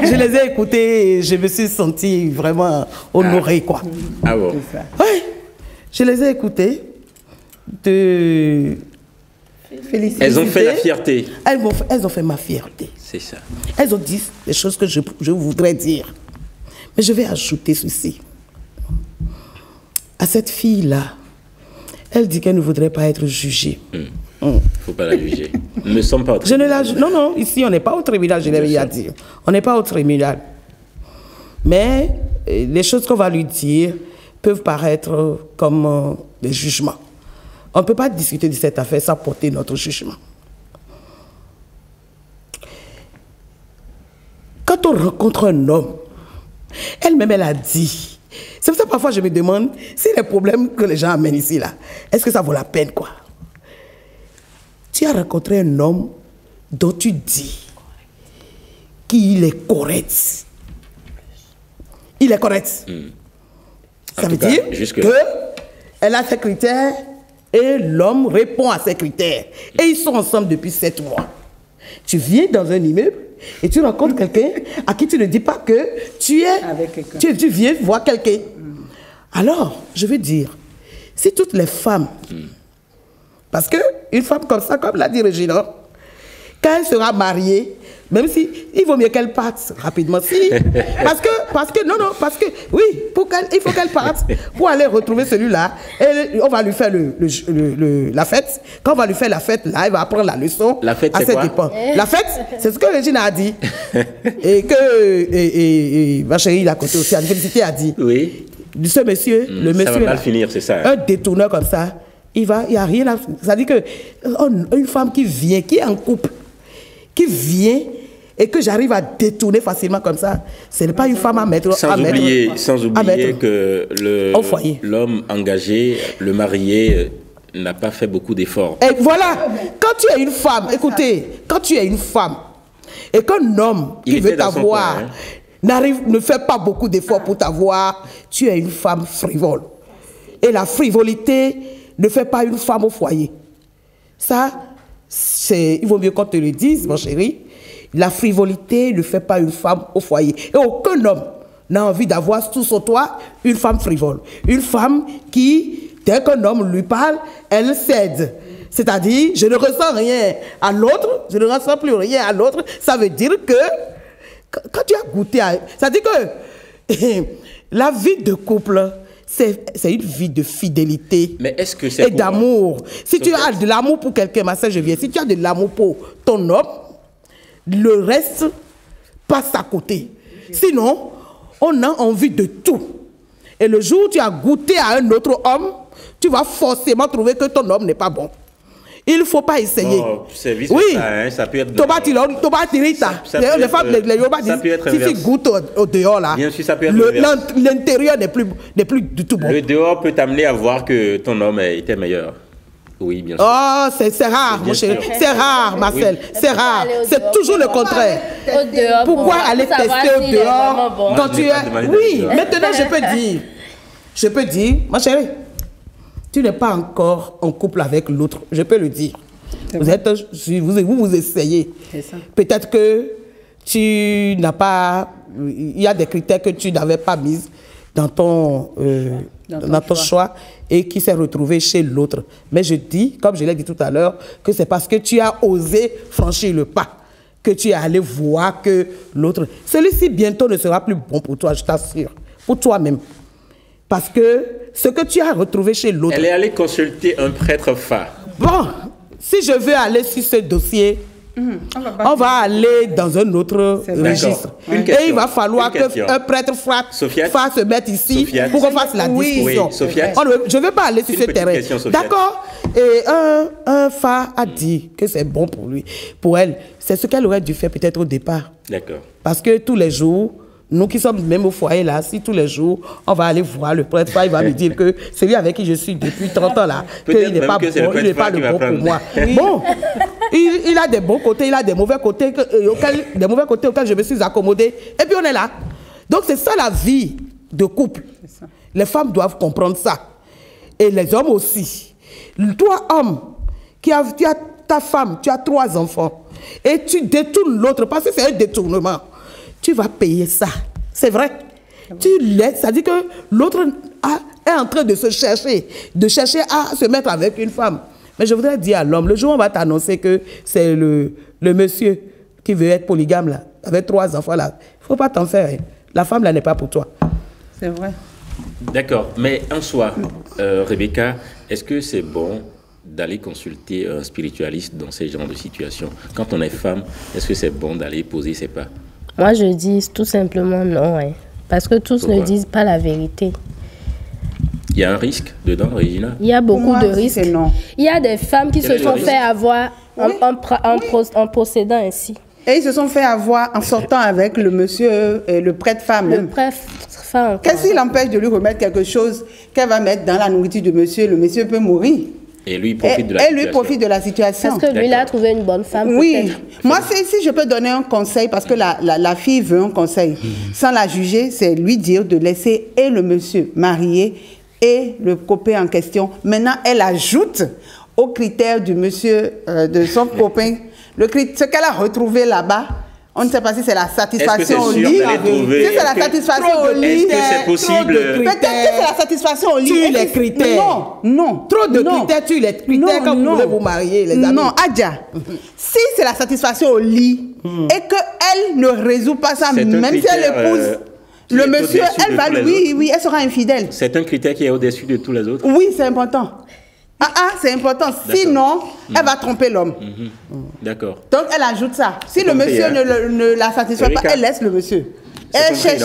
Je les ai écoutées et je me suis sentie vraiment honorée, quoi. Ah bon? Oui, je les ai écoutées. Elles ont fait la fierté. Elles ont fait ma fierté. C'est ça. Elles ont dit des choses que je voudrais dire. Mais je vais ajouter ceci. À cette fille-là, elle dit qu'elle ne voudrait pas être jugée. Il ne faut pas la juger. Nous ne sommes pas au tribunal. Non, ici on n'est pas au tribunal, je l'ai déjà dit. On n'est pas au tribunal. Mais les choses qu'on va lui dire peuvent paraître comme des jugements. On ne peut pas discuter de cette affaire sans porter notre jugement. Quand on rencontre un homme, elle-même, elle a dit. C'est pour ça que parfois je me demande si les problèmes que les gens amènent ici, là, est-ce que ça vaut la peine, quoi? Tu as rencontré un homme dont tu dis qu'il est correct. Il est correct. Ça veut dire qu'elle a ses critères et l'homme répond à ses critères. Et ils sont ensemble depuis 7 mois. Tu viens dans un immeuble et tu rencontres quelqu'un à qui tu ne dis pas que tu es... Avec quelqu'un. Tu viens voir quelqu'un. Alors, je veux dire, si toutes les femmes... Parce qu'une femme comme ça, comme l'a dit Regina, quand elle sera mariée, même si il vaut mieux qu'elle parte rapidement. Parce que oui, il faut qu'elle parte pour aller retrouver celui-là. Et on va lui faire la fête. Quand on va lui faire la fête, là, elle va apprendre la leçon. La fête, c'est quoi? La fête, c'est ce que Regina a dit. Et que ma chérie, d'à côté aussi, Anne-Félicité a dit. Oui. de ce monsieur, le monsieur Ça va mal là, finir, c'est ça. un détourneur comme ça, il n'y a rien à... Ça dit que une femme qui vient, qui est en couple, qui vient et que j'arrive à détourner facilement comme ça, ce n'est pas une femme à mettre... Sans oublier que au foyer. L'homme engagé, le marié, n'a pas fait beaucoup d'efforts. Et voilà, quand tu es une femme, écoutez, quand tu es une femme et qu'un homme qui veut t'avoir ne fait pas beaucoup d'efforts pour t'avoir, tu es une femme frivole. Et la frivolité ne fait pas une femme au foyer. Ça, il vaut mieux qu'on te le dise, mon chéri. La frivolité ne fait pas une femme au foyer. Et aucun homme n'a envie d'avoir sous son toit une femme frivole. Une femme qui, dès qu'un homme lui parle, elle cède. C'est-à-dire, je ne ressens rien à l'autre, je ne ressens plus rien à l'autre. Ça veut dire que, quand tu as goûté à... Ça veut dire que la vie de couple, c'est une vie de fidélité. Mais est-ce que c'est et d'amour. Si tu as de l'amour pour quelqu'un, ma soeur, je viens. Si tu as de l'amour pour ton homme, le reste passe à côté. Sinon, on a envie de tout. Et le jour où tu as goûté à un autre homme, tu vas forcément trouver que ton homme n'est pas bon. Il ne faut pas essayer. Oh, oui, ça, hein, ça peut être... Les femmes, les Yoruba disent, si tu goûtes au dehors, là, bien sûr, ça peut être l'intérieur n'est plus du tout bon. Le dehors peut t'amener à voir que ton homme était meilleur. Oui, bien sûr. Oh, c'est rare, mon chéri. C'est rare, Marcel. Oui. C'est rare. C'est toujours le contraire. Pourquoi aller tester au dehors quand tu es... Oui, maintenant je peux dire, ma chérie, tu n'es pas encore en couple avec l'autre. Je peux le dire. Vous essayez. Peut-être que tu n'as pas... Il y a des critères que tu n'avais pas mis dans ton choix et qui s'est retrouvé chez l'autre. Mais je dis, comme je l'ai dit tout à l'heure, que c'est parce que tu as osé franchir le pas, que tu es allé voir que l'autre... Celui-ci bientôt ne sera plus bon pour toi, je t'assure. Pour toi-même. Parce que ce que tu as retrouvé chez l'autre... Elle est allée consulter un prêtre phare. Bon, si je veux aller sur ce dossier, on va aller dans un autre registre. Et il va falloir qu'un prêtre phare se mette ici pour qu'on fasse la discussion. Je ne veux pas aller sur ce terrain. D'accord. Et un phare a dit que c'est bon pour lui, pour elle. C'est ce qu'elle aurait dû faire peut-être au départ. D'accord. Parce que tous les jours... Nous qui sommes même au foyer là, si tous les jours, on va aller voir le prêtre, il va me dire que celui avec qui je suis depuis 30 ans là, qu'il n'est pas bon, il n'est pas le bon pour moi. Bon, il a des bons côtés, il a des mauvais côtés, auxquels je me suis accommodée. Et puis on est là. Donc c'est ça la vie de couple. Les femmes doivent comprendre ça. Et les hommes aussi. Toi, homme, tu as ta femme, tu as 3 enfants, et tu détournes l'autre, parce que c'est un détournement. Tu vas payer ça. C'est vrai. Tu laisses. Ça dit que l'autre est en train de chercher à se mettre avec une femme. Mais je voudrais dire à l'homme, le jour où on va t'annoncer que c'est le monsieur qui veut être polygame là, avec 3 enfants là, il ne faut pas t'en faire. La femme là n'est pas pour toi. C'est vrai. D'accord. Mais en soi, Rebecca, est-ce que c'est bon d'aller consulter un spiritualiste dans ces genres de situations? Quand on est femme, est-ce que c'est bon d'aller poser ses pas? Moi, je dis tout simplement non, hein, parce que tous ne disent pas la vérité. Il y a un risque dedans, Regina? Il y a beaucoup de risques. Non. Il y a des femmes qui se sont fait avoir en procédant ainsi. Et ils se sont fait avoir en sortant avec le monsieur, le prêtre femme. Le prêtre femme. Qu'est-ce qui l'empêche de lui remettre quelque chose qu'elle va mettre dans la nourriture du monsieur? Le monsieur peut mourir. Et lui, profite de la situation. Parce que lui, il a trouvé une bonne femme. Oui. Moi, si je peux donner un conseil, parce que la fille veut un conseil, sans la juger, c'est lui dire de laisser et le monsieur marié et le copain en question. Maintenant, elle ajoute aux critères du monsieur, de son copain, ce qu'elle a retrouvé là-bas. On ne sait pas si c'est la satisfaction au lit. Si c'est la satisfaction au lit. Est-ce que c'est possible? Peut-être que c'est la satisfaction au lit. Tu les critères. Non. Trop de critères, tu les critères quand vous voulez vous marier, les amis. Non, Adja. Si c'est la satisfaction au lit et qu'elle ne résout pas ça, même si elle épouse le monsieur, elle va lui, elle sera infidèle. C'est un critère qui est au-dessus de tous les autres? Oui, c'est important. C'est important. Sinon, elle va tromper l'homme. D'accord. Donc, elle ajoute ça. Si le monsieur ne la satisfait pas, elle laisse le monsieur. Elle cherche.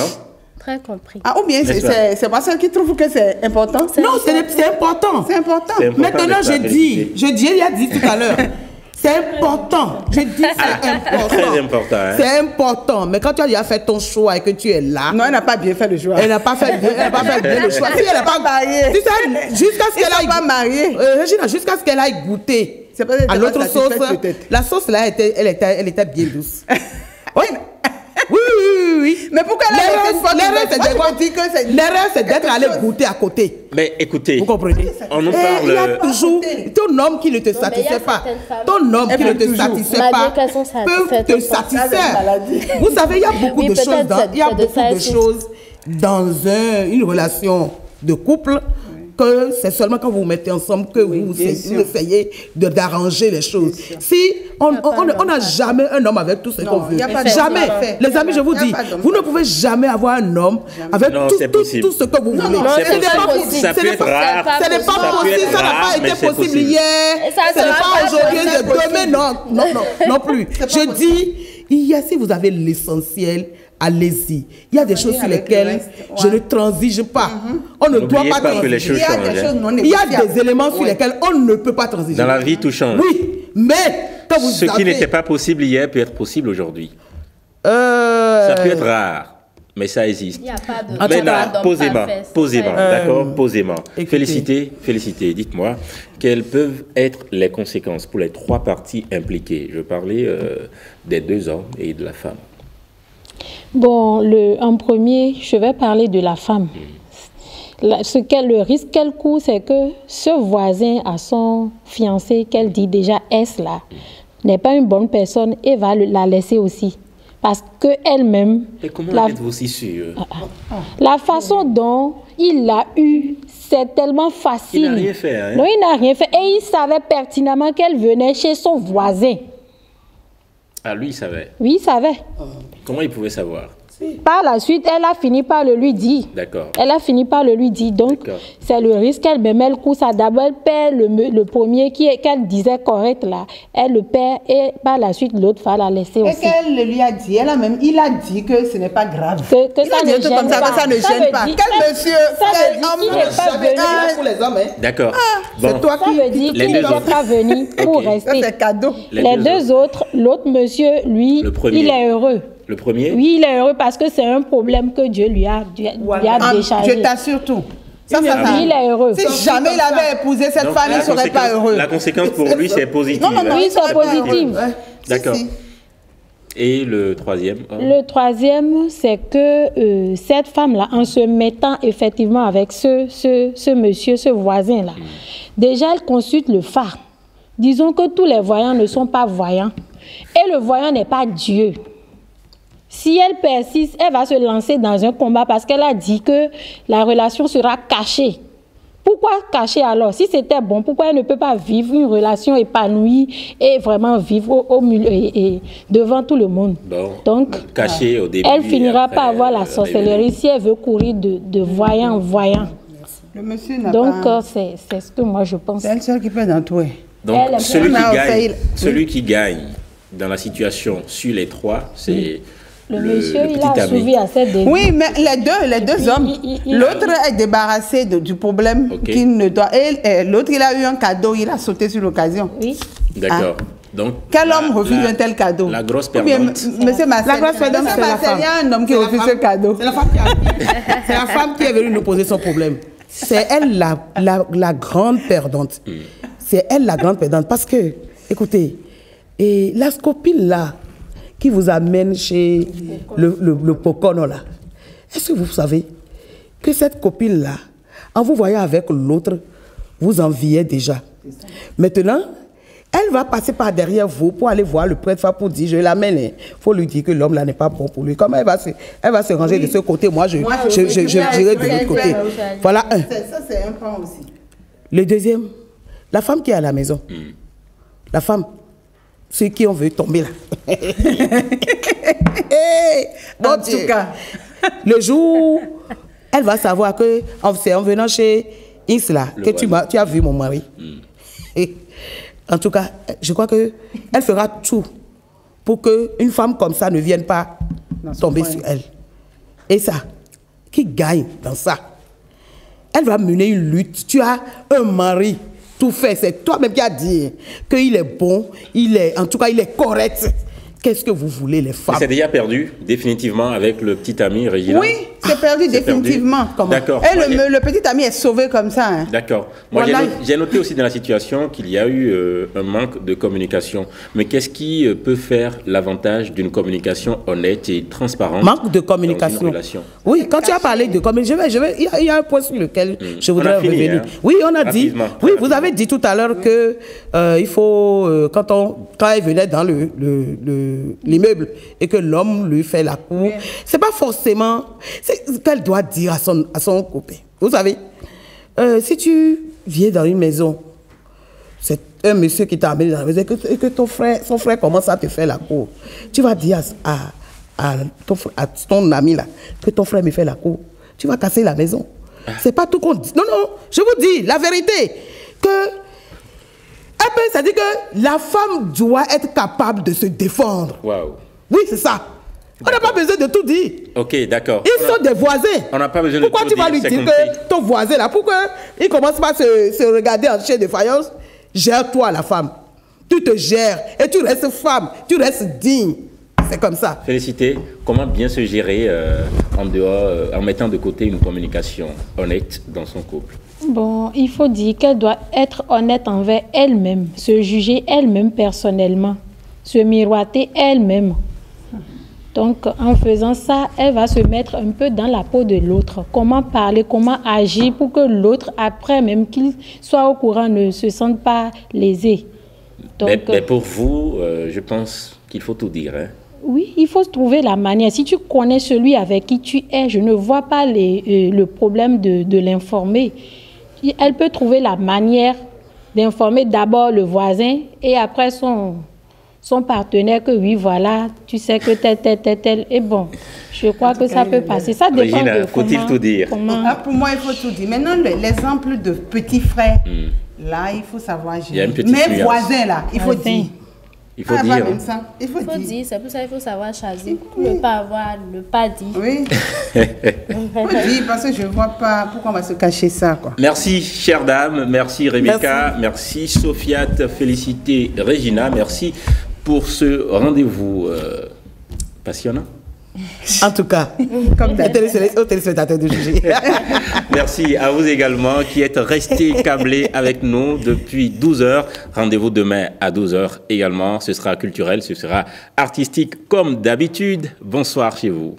très compris. Ah, ou bien c'est pas celle qui trouve que c'est important. Non, c'est important. C'est important. Maintenant, il a dit tout à l'heure. C'est important. Je dis c'est important. Très important. Hein? C'est important. Mais quand tu as déjà fait ton choix et que tu es là. Non, elle n'a pas bien fait le choix. Elle n'a pas fait bien le choix. Si elle n'est pas mariée. Jusqu'à ce qu'elle aille. pas mariée. Regina, jusqu'à ce qu'elle aille goûter à l'autre sauce. La sauce là, elle était bien douce. Oui. Oui. Mais pourquoi l'erreur, c'est d'être allé goûter à côté. Mais écoutez, vous comprenez? On nous parle. Il y a toujours ton homme qui ne te satisfait pas. Ton homme qui ne te satisfait pas peut te satisfaire. Vous savez, il y a beaucoup de choses dans une relation de couple. Que c'est seulement quand vous vous mettez ensemble que vous essayez d'arranger les choses. Si on n'a jamais un homme avec tout ce qu'on veut. Jamais. Les amis, je vous dis, vous ne pouvez jamais avoir un homme avec tout ce que vous voulez. Ça peut être rare. Ce n'est pas possible. Ça n'a pas été possible hier. Ce n'est pas aujourd'hui, demain. Non plus. Je dis, si vous avez l'essentiel, allez-y. Il y a des choses sur lesquelles je ne transige pas. On ne doit pas transiger. Il y a des éléments sur lesquels on ne peut pas transiger. Dans la vie, tout change. Oui, mais quand vous Ce qui n'était pas possible hier peut être possible aujourd'hui. Ça peut être rare, mais ça existe. Il n'y a pas de... Maintenant, posément, d'accord, posément. Félicitez. Dites-moi, quelles peuvent être les conséquences pour les trois parties impliquées? Je parlais des deux hommes et de la femme. Bon, en premier, je vais parler de la femme. Le risque qu'elle court, c'est que ce voisin à son fiancé, qu'elle dit déjà est là, n'est pas une bonne personne et va la laisser aussi. Parce qu'elle-même... Et comment êtes-vous aussi sûr? La façon dont il l'a eu, c'est tellement facile. Il n'a rien fait. Hein? Non, il n'a rien fait. Et il savait pertinemment qu'elle venait chez son voisin. Ah, lui, il savait? Oui, il savait. Comment il pouvait savoir? Par la suite, elle a fini par le lui dire. D'accord. Elle a fini par le lui dire. Donc, c'est le risque qu'elle-même, elle court ça. D'abord, elle perd le premier qu'elle disait correct là. Elle le perd et par la suite, l'autre va la laisser aussi. Et qu'elle le lui a dit, il a dit que ce n'est pas grave. Que ça ne gêne pas. Ça ne gêne pas. Quel monsieur, quel homme n'est pas venu pour les hommes. D'accord. C'est toi qui veut dire qu'il n'est pas venu pour rester. C'est cadeau. Les deux autres, l'autre monsieur, lui, il est heureux. Le premier? Oui, il est heureux parce que c'est un problème que Dieu lui a déchargé. Je t'assure tout. Il est heureux. Si jamais il avait épousé cette femme, il ne serait pas heureux. La conséquence pour lui, c'est positive. Non, oui, c'est positif. D'accord. Et le troisième? Le troisième, c'est que cette femme-là, en se mettant effectivement avec ce monsieur, ce voisin-là, déjà, elle consulte le phare. Disons que tous les voyants ne sont pas voyants. Et le voyant n'est pas Dieu. Si elle persiste, elle va se lancer dans un combat parce qu'elle a dit que la relation sera cachée. Pourquoi cacher alors? Si c'était bon, pourquoi elle ne peut pas vivre une relation épanouie et vraiment vivre au milieu et devant tout le monde? Bon, donc, cacher au début, elle finira par avoir la sorcellerie si elle veut courir de voyant en voyant. Le monsieur n'a donc, c'est ce que moi je pense. C'est elle seule qui peut d'entourer. Donc, celui qui gagne dans la situation sur les trois, c'est... Le monsieur, il a suivi à cette début. Oui, mais les deux hommes, l'autre est débarrassé du problème qu'il ne doit. Et l'autre, il a eu un cadeau, il a sauté sur l'occasion. Oui. D'accord. Donc, quel homme refuse un tel cadeau? La grosse perdante. Monsieur Marcel, il y a un homme qui refuse ce cadeau. C'est la femme qui est venue nous poser son problème. C'est elle la grande perdante. C'est elle la grande perdante. Parce que, écoutez, et la copine là, qui vous amène chez le Pocono là. Est-ce que vous savez que cette copine-là, en vous voyant avec l'autre, vous enviez déjà? Maintenant, elle va passer par derrière vous pour aller voir le prêtre pour dire, je l'amène. Il faut lui dire que l'homme là n'est pas bon pour lui. Comment elle va se ranger de ce côté? Moi, je dirais de l'autre côté. Voilà un. Ça, c'est un point aussi. Le deuxième, la femme qui est à la maison. La femme. Ceux qui ont veut tomber là. En tout cas, le jour, elle va savoir que c'est en venant chez X là que tu as vu mon mari. Et, en tout cas, je crois qu'elle fera tout pour qu'une femme comme ça ne vienne pas tomber sur elle. Et ça, qui gagne dans ça. Elle va mener une lutte. Tu as un mari, tout fait. C'est toi-même qui as dit qu'il est bon, en tout cas, il est correct. Qu'est-ce que vous voulez, les femmes? C'est déjà perdu, définitivement, avec le petit ami Régina. Oui, c'est perdu définitivement. D'accord. Et le petit ami est sauvé comme ça. Hein. D'accord. Moi, Voilà. j'ai noté aussi dans la situation qu'il y a eu un manque de communication. Mais qu'est-ce qui peut faire l'avantage d'une communication honnête et transparente? Manque de dans communication. une relation? Oui, quand tu as parlé de communication, il y a un point sur lequel je voudrais On a fini, revenir. hein. Oui, on a dit. Rapidement, Oui, très vous avez dit tout à l'heure que il faut, quand elle venait dans l'immeuble et que l'homme lui fait la cour, c'est pas forcément ce qu'elle doit dire à son copain. Vous savez, si tu viens dans une maison, c'est un monsieur qui t'a amené dans la maison et que son frère commence à te faire la cour, tu vas dire à ton ami là que ton frère me fait la cour, tu vas casser la maison. C'est pas tout qu'on dit. Non, non, je vous dis la vérité. Ça dit que la femme doit être capable de se défendre. Waouh. Oui, c'est ça. On n'a pas besoin de tout dire. Ok, d'accord. Ils sont des voisins. On n'a pas besoin de Pourquoi tout tu vas dire, lui c'est dire compris. que ton voisin là, pourquoi il commence pas à se regarder en chien de faïence? Gère-toi la femme. Tu te gères et tu restes femme. Tu restes digne. C'est comme ça. Félicité. Comment bien se gérer en dehors, en mettant de côté une communication honnête dans son couple? Bon, il faut dire qu'elle doit être honnête envers elle-même, se juger elle-même personnellement, se miroiter elle-même. Donc, en faisant ça, elle va se mettre un peu dans la peau de l'autre. Comment parler, comment agir pour que l'autre, après même qu'il soit au courant, ne se sente pas lésé. Donc, Mais pour vous, je pense qu'il faut tout dire. Hein? oui, il faut trouver la manière. Si tu connais celui avec qui tu es, je ne vois pas le problème de l'informer. Elle peut trouver la manière d'informer d'abord le voisin et après son partenaire que oui, voilà, tu sais que tel. Et bon, je crois que ça peut passer. Ça dépend Régina, de faut-il tout dire? Ah, pour moi, il faut tout dire. Maintenant, l'exemple de petit frère, là, il faut savoir gérer. Il y a une petite Mais nuance. voisin, là, il faut dire. Il faut Ah, dire. pas hein. même ça. Il faut Il faut dire. dire, c'est pour ça qu'il faut savoir choisir. Pour ne pas avoir le pas dit. Oui. Il faut dire parce que je ne vois pas pourquoi on va se cacher ça, quoi. Merci, chère dame. Merci, Rebecca. Merci, Sofiate. Félicité, Régina. Merci pour ce rendez-vous passionnant. En tout cas, comme aux téléspectateurs de juger. Merci à vous également qui êtes restés câblés avec nous depuis 12 heures. Rendez-vous demain à 12 heures également. Ce sera culturel, ce sera artistique comme d'habitude. Bonsoir chez vous.